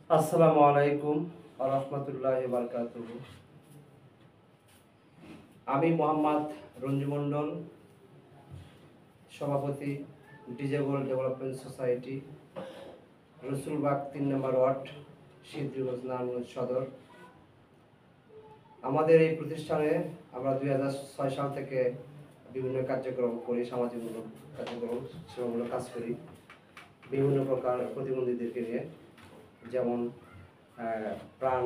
আসসালামু আলাইকুম ওয়া রাহমাতুল্লাহি ওয়া বারাকাতুহু। আমি মোহাম্মদ রঞ্জু মণ্ডল, সভাপতি ডিজেবল ডেভেলপমেন্ট সোসাইটি, রসুলবাগ 3 নম্বর ওয়ার্ড, সিদ্ধিগঞ্জ নারায়ণগঞ্জ সদর। আমাদের এই প্রতিষ্ঠানে আমরা 2006 সাল থেকে বিভিন্ন কার্যক্রম করি, সামাজিকমূলক কার্যক্রম, সেবামূলক কাজ করি বিভিন্ন প্রকার প্রতিবন্ধীদেরকে নিয়ে, যেমন প্রাণ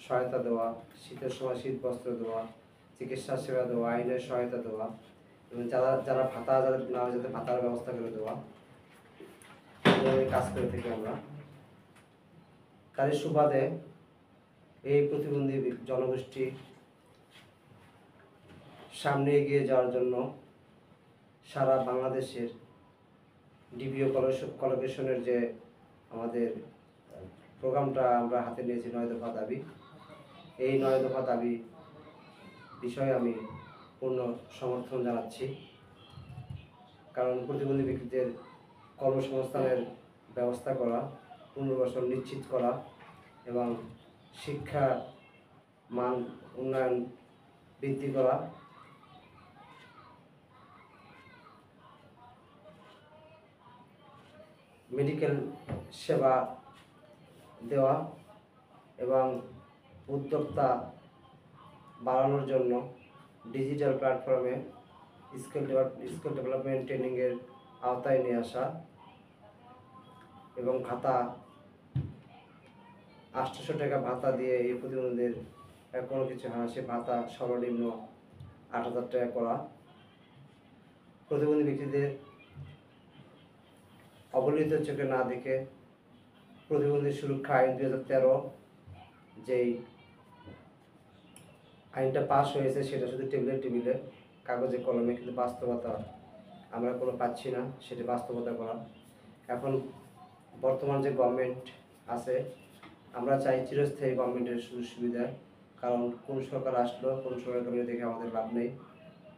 সহায়তা দেওয়া, শীতের সময় শীত বস্ত্র দেওয়া, চিকিৎসা সেবা দেওয়া, আইনের সহায়তা দেওয়া এবং যারা ভাতা যাদের না হয় যাতে ভাতার ব্যবস্থা করে দেওয়া, কাজ করে থাকি আমরা। তারই সুবাদে এই প্রতিবন্ধী জনগোষ্ঠী সামনে এগিয়ে যাওয়ার জন্য সারা বাংলাদেশের ডিপিও কলোকেশনের যে আমাদের প্রোগ্রামটা আমরা হাতে নিয়েছি 9 দফা দাবি, এই 9 দফা দাবি বিষয়ে আমি পূর্ণ সমর্থন জানাচ্ছি। কারণ প্রতিবন্ধী ব্যক্তিদের কর্মসংস্থানের ব্যবস্থা করা, পুনর্বাসন নিশ্চিত করা এবং শিক্ষা মান উন্নয়ন বৃদ্ধি করা, মেডিকেল সেবা দেওয়া এবং উদ্যোক্তা বাড়ানোর জন্য ডিজিটাল প্ল্যাটফর্মে স্কিল ডেভেলপমেন্ট ট্রেনিংয়ের আওতায় নিয়ে আসা এবং ভাতা 800 টাকা ভাতা দিয়ে এই প্রতিবন্ধীদের কোনো কিছু হয় না, সে ভাতা সর্বনিম্ন 8,000 টাকা করা, প্রতিবন্ধী ব্যক্তিদের অবহেলিত চোখে না দেখে প্রতিবন্ধী সুরক্ষা আইন 2013 যেই আইনটা পাস হয়েছে সেটা শুধু টেবিলে কাগজে কলমে, কিন্তু বাস্তবতা আমরা কোনো পাচ্ছি না, সেটা বাস্তবতা করা। এখন বর্তমান যে গভর্নমেন্ট আছে, আমরা চাই চিরস্থায়ী গভর্নমেন্টের সুযোগ সুবিধা। কারণ কোন সরকার আসলো, কোন সরকারকে দেখে আমাদের লাভ নেই।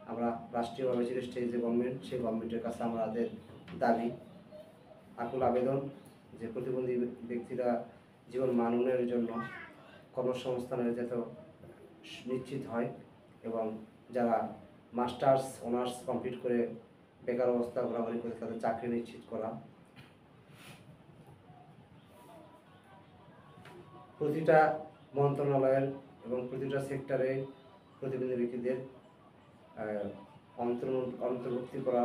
আমরা রাষ্ট্রীয়ভাবে চিরস্থায়ী যে গভর্নমেন্ট, সেই গভর্নমেন্টের কাছে আমাদের দাবি, আকুল আবেদন যে প্রতিবন্ধী ব্যক্তিরা জীবন মান উন্নয়নের জন্য কর্মসংস্থানের যাতে নিশ্চিত হয় এবং যারা মাস্টার্স অনার্স কমপ্লিট করে বেকার অবস্থা ঘোরাঘুরি করে তাদের চাকরি নিশ্চিত করা। প্রতিটা মন্ত্রণালয়ের এবং প্রতিটা সেক্টরে প্রতিবন্ধী ব্যক্তিদের অন্তর্ভুক্তি করা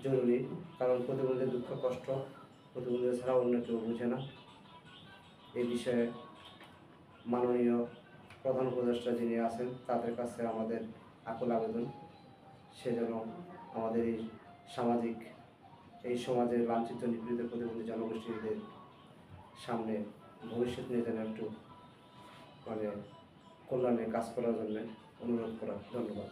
জরুরি। কারণ প্রতিবন্ধীদের দুঃখ কষ্ট প্রতিবন্ধী ছাড়া অন্য কেউ বুঝে না। এই বিষয়ে মাননীয় প্রধান উপদেষ্টা যিনি আছেন তাদের কাছে আমাদের আকুল আবেদন, সে যেন আমাদের এই সমাজের লাঞ্ছিত নিপীড়িত প্রতিবন্ধী জনগোষ্ঠীদের সামনে ভবিষ্যৎ নিয়ে যেন একটু কল্যাণে কাজ করার জন্য অনুরোধ করা। ধন্যবাদ।